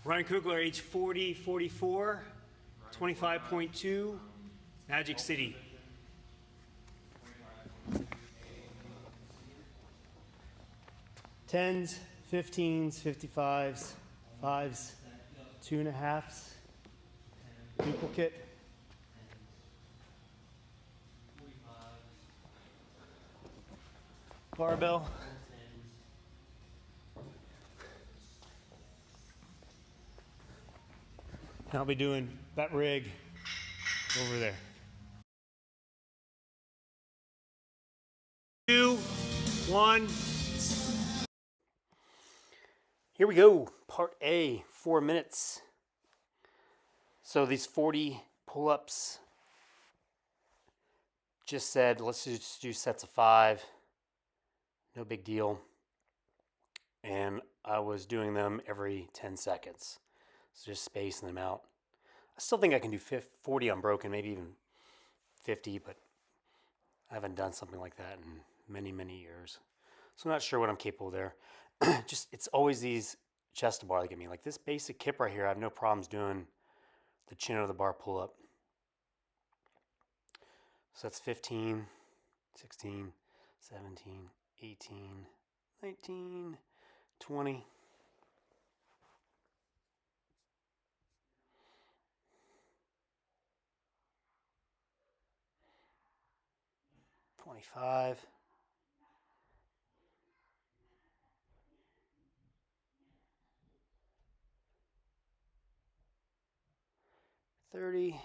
Ryan Kugler, age 40, 44, 25.2, Magic City. Tens, 15s, 55s, 5s, 2.5s, duplicate. Barbell. And I'll be doing that rig over there. 2, 1. Here we go. Part A, 4 minutes. So these 40 pull-ups, just said, let's just do sets of 5. No big deal. And I was doing them every 10 seconds. So just spacing them out. I still think I can do 40 unbroken, maybe even 50, but I haven't done something like that in many, many years. So I'm not sure what I'm capable of there. Just, it's always these chest to bar that get me. Like this basic kip right here, I have no problems doing the chin of the bar pull up. So that's 15, 16, 17, 18, 19, 20. 25. 30.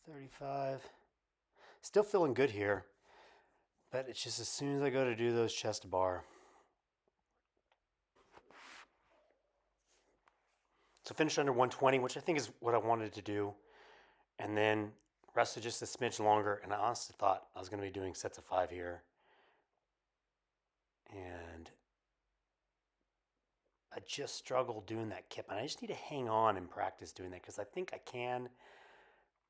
35. Still feeling good here, but it's just as soon as I go to do those chest to bar. So finished under 120, which I think is what I wanted to do. And then rested just a smidge longer. And I honestly thought I was going to be doing sets of 5 here. And I just struggled doing that kip. And I just need to hang on and practice doing that because I think I can.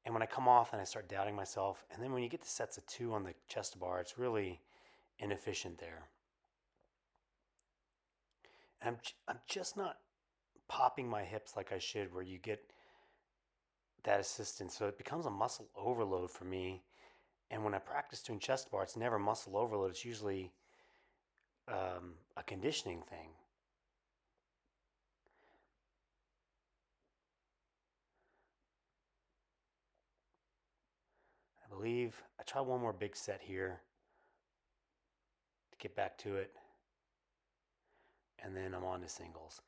And when I come off and I start doubting myself, and then when you get to sets of 2 on the chest to bar, it's really inefficient there. And I'm just not popping my hips like I should, where you get that assistance. So it becomes a muscle overload for me. And when I practice doing chest bar, it's never muscle overload. It's usually a conditioning thing. I believe I try one more big set here to get back to it. And then I'm on to singles.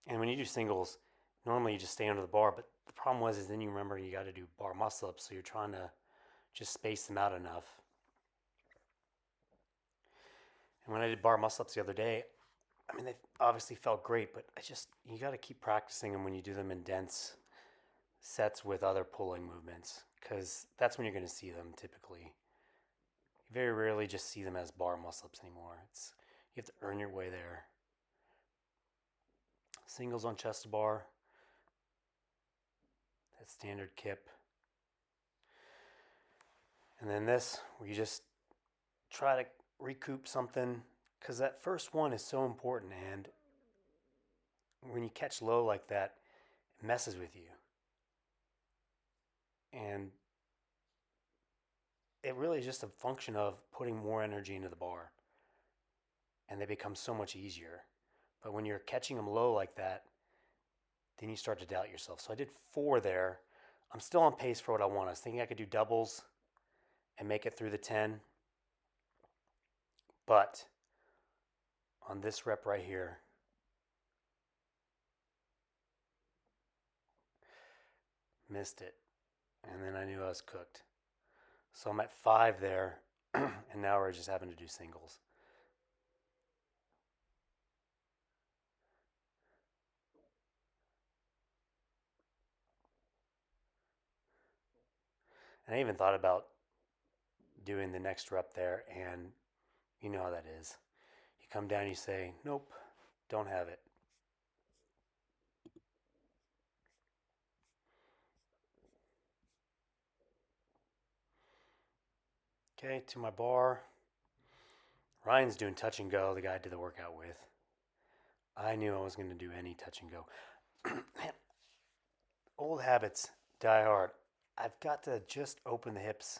And when you do singles, normally you just stay under the bar. But the problem is then you remember you got to do bar muscle ups. So you're trying to just space them out enough. And when I did bar muscle ups the other day, I mean, they obviously felt great, but you got to keep practicing them when you do them in dense sets with other pulling movements, because that's when you're going to see them typically. You very rarely just see them as bar muscle ups anymore. You have to earn your way there. Singles on chest to bar, that standard kip. And then this, where you just try to recoup something, because that first one is so important, and when you catch low like that, it messes with you. And it really is just a function of putting more energy into the bar, and they become so much easier. But when you're catching them low like that, then you start to doubt yourself. So I did 4 there. I'm still on pace for what I want. I was thinking I could do doubles and make it through the 10. But on this rep right here, missed it. And then I knew I was cooked. So I'm at 5 there, and now we're just having to do singles. And I even thought about doing the next rep there, and you know how that is. You come down, you say, nope, don't have it. Okay, to my bar. Ryan's doing touch and go, the guy I did the workout with. I knew I was going to do any touch and go. Man, old habits die hard. I've got to just open the hips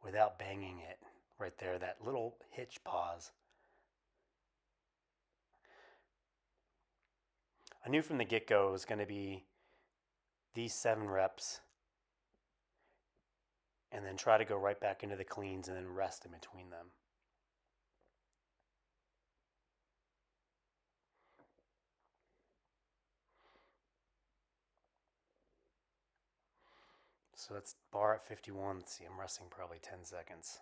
without banging it right there, that little hitch pause. I knew from the get-go it was going to be these 7 reps and then try to go right back into the cleans and then rest in between them. So that's bar at 51. Let's see, I'm resting probably 10 seconds.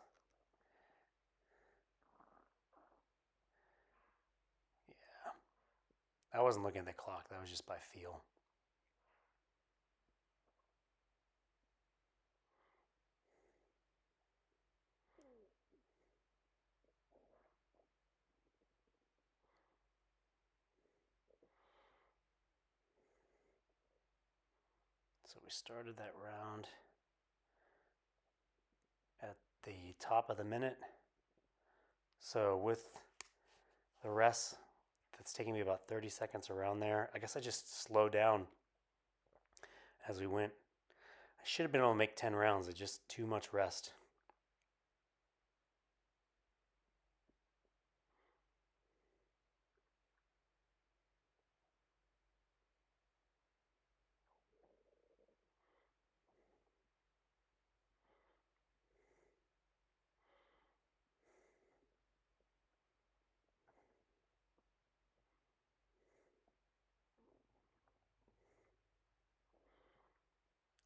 Yeah. I wasn't looking at the clock. That was just by feel. So we started that round at the top of the minute. So with the rest, that's taking me about 30 seconds around there. I guess I just slowed down as we went. I should have been able to make 10 rounds. It's just too much rest.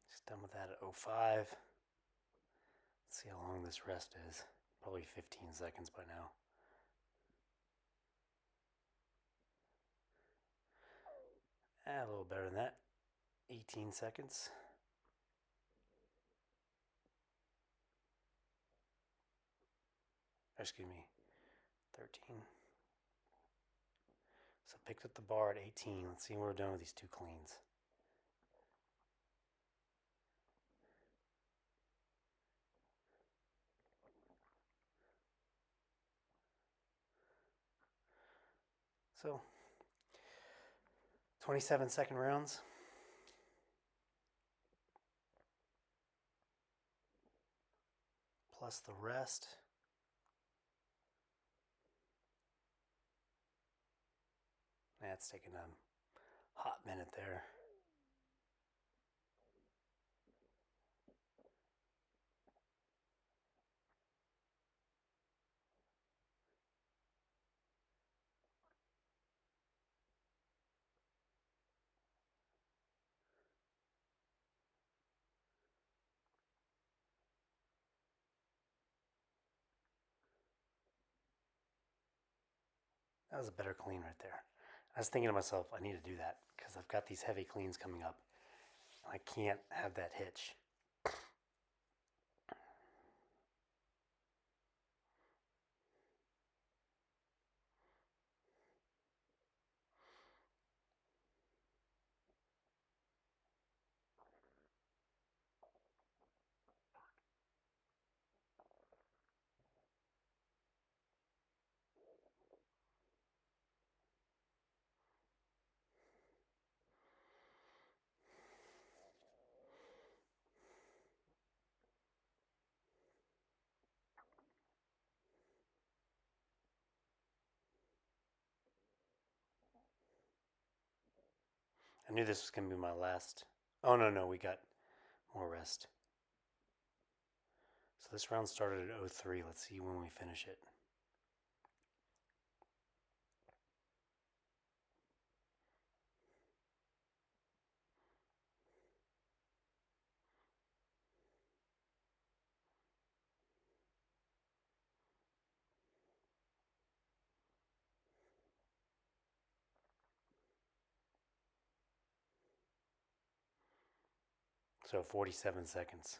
Just done with that at 05. Let's see how long this rest is. Probably 15 seconds by now. A little better than that. 18 seconds. Excuse me, 13. So picked up the bar at 18. Let's see when we're done with these 2 cleans. So 27-second rounds. Plus the rest. That's taking a hot minute there. That was a better clean right there. I was thinking to myself, I need to do that because I've got these heavy cleans coming up. And I can't have that hitch. I knew this was going to be my last. Oh, no, we got more rest. So this round started at 03. Let's see when we finish it. So 47 seconds.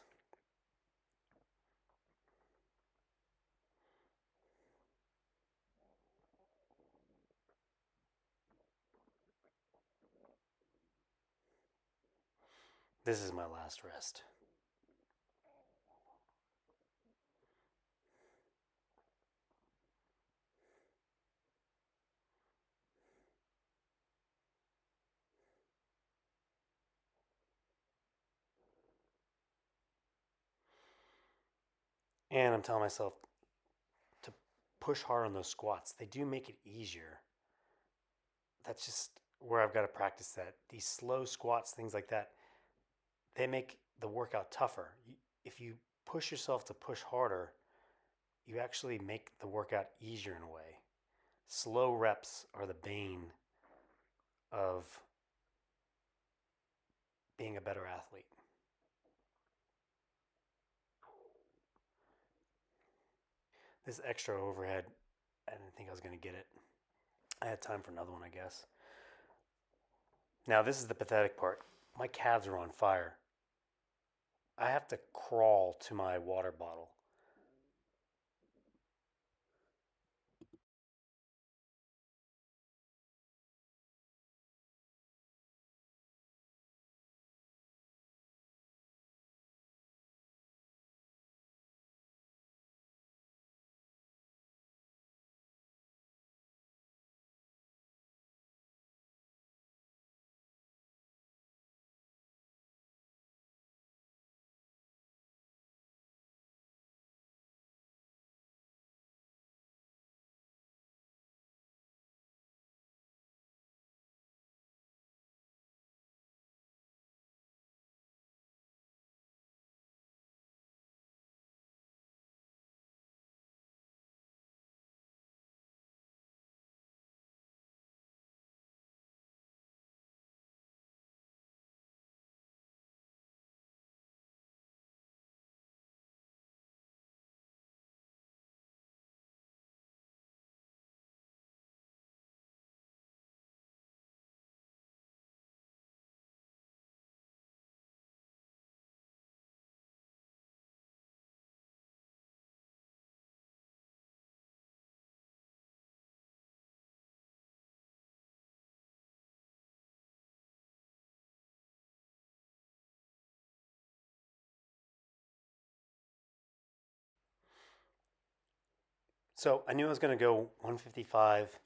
This is my last rest. And I'm telling myself to push hard on those squats. They do make it easier. That's just where I've got to practice that. These slow squats, things like that, they make the workout tougher. If you push yourself to push harder, you actually make the workout easier in a way. Slow reps are the bane of being a better athlete. This extra overhead, I didn't think I was going to get it. I had time for another one, I guess. Now, this is the pathetic part. My calves are on fire. I have to crawl to my water bottle. So I knew I was going to go 155.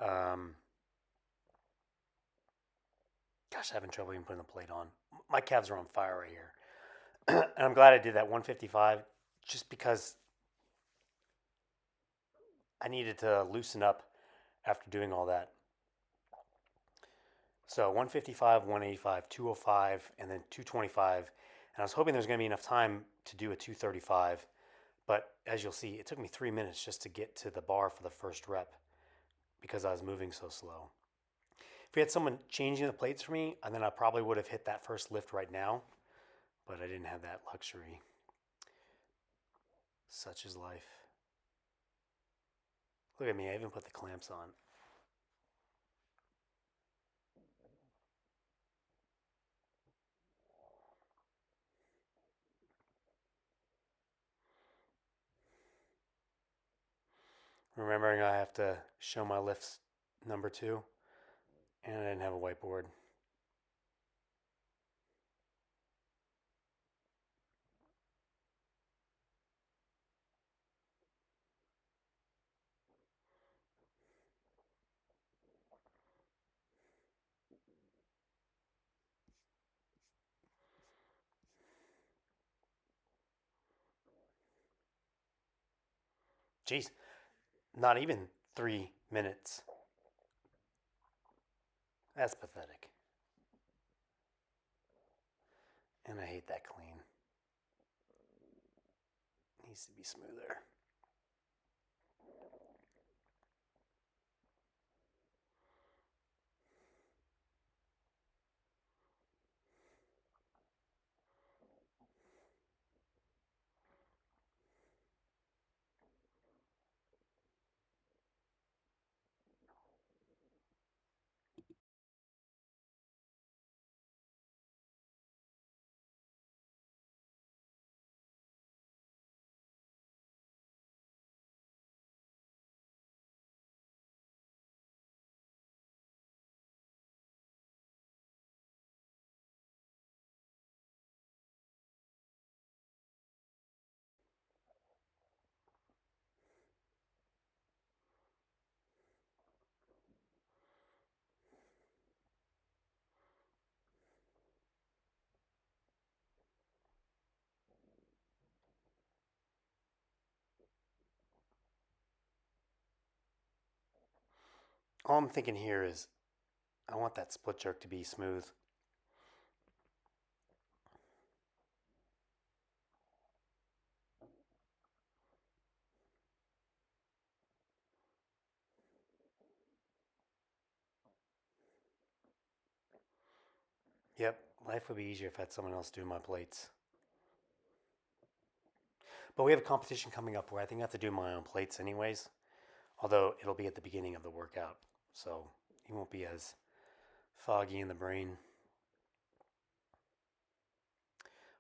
Um, Gosh, I'm having trouble even putting the plate on. My calves are on fire right here. And I'm glad I did that 155 just because I needed to loosen up after doing all that. So 155, 185, 205, and then 225. And I was hoping there was going to be enough time to do a 235. But as you'll see, it took me 3 minutes just to get to the bar for the first rep because I was moving so slow. If we had someone changing the plates for me, and then I probably would have hit that first lift right now, but I didn't have that luxury. Such is life. Look at me, I even put the clamps on. Remembering I have to show my lifts number 2, and I didn't have a whiteboard. Jeez, not even 3 minutes. That's pathetic. And I hate that clean. Needs to be smoother. All I'm thinking here is I want that split jerk to be smooth. Yep, life would be easier if I had someone else doing my plates. But we have a competition coming up where I think I have to do my own plates anyways. Although it'll be at the beginning of the workout, so you won't be as foggy in the brain.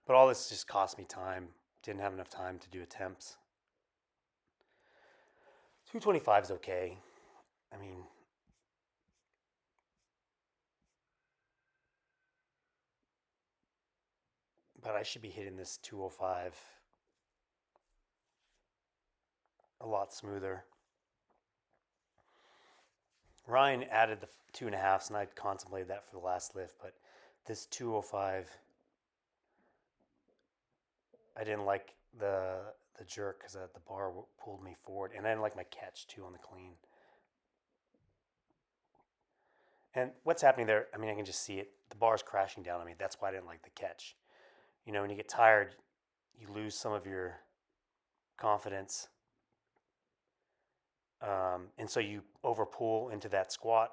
But all this just cost me time. Didn't have enough time to do attempts. 225 is okay. I mean, but I should be hitting this 205 a lot smoother. Ryan added the 2.5s, and I'd contemplated that for the last lift, but this 205, I didn't like the jerk because the bar pulled me forward, and I didn't like my catch too on the clean. And what's happening there, I mean, I can just see it. The bar's crashing down on me. That's why I didn't like the catch. You know, when you get tired, you lose some of your confidence. And so you overpull into that squat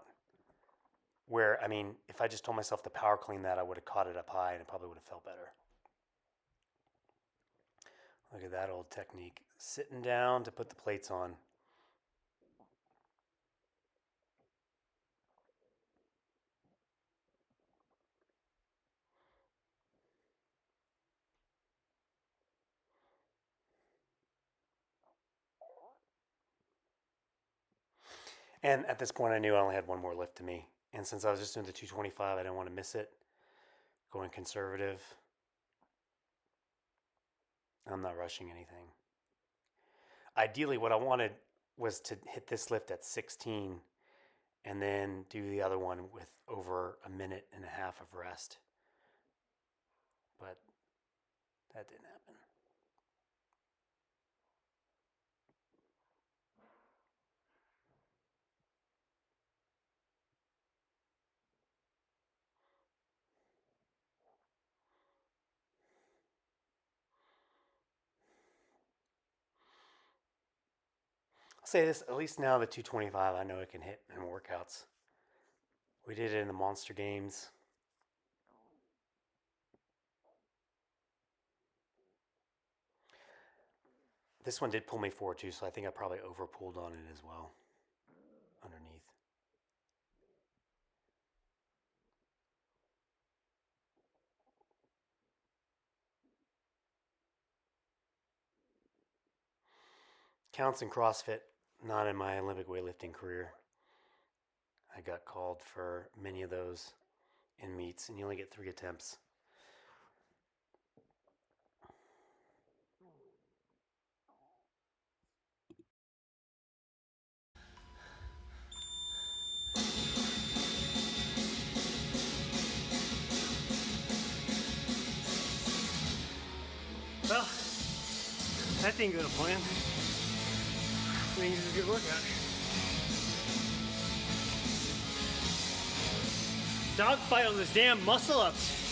where, I mean, if I just told myself to power clean that, I would have caught it up high and it probably would have felt better. Look at that old technique. Sitting down to put the plates on. And at this point, I knew I only had one more lift to me. And since I was just doing the 225, I didn't want to miss it. Going conservative. I'm not rushing anything. Ideally, what I wanted was to hit this lift at 16 and then do the other one with over a minute and a half of rest. But that didn't happen. I'll say this, at least now the 225 I know it can hit in workouts. We did it in the Monster Games. This one did pull me forward too, so I think I probably over pulled on it as well. Underneath. Counts in CrossFit, not in my Olympic weightlifting career. I got called for many of those in meets, and you only get 3 attempts. Well, that didn't go to plan. I think this is a good workout. Dogfight on this damn muscle ups.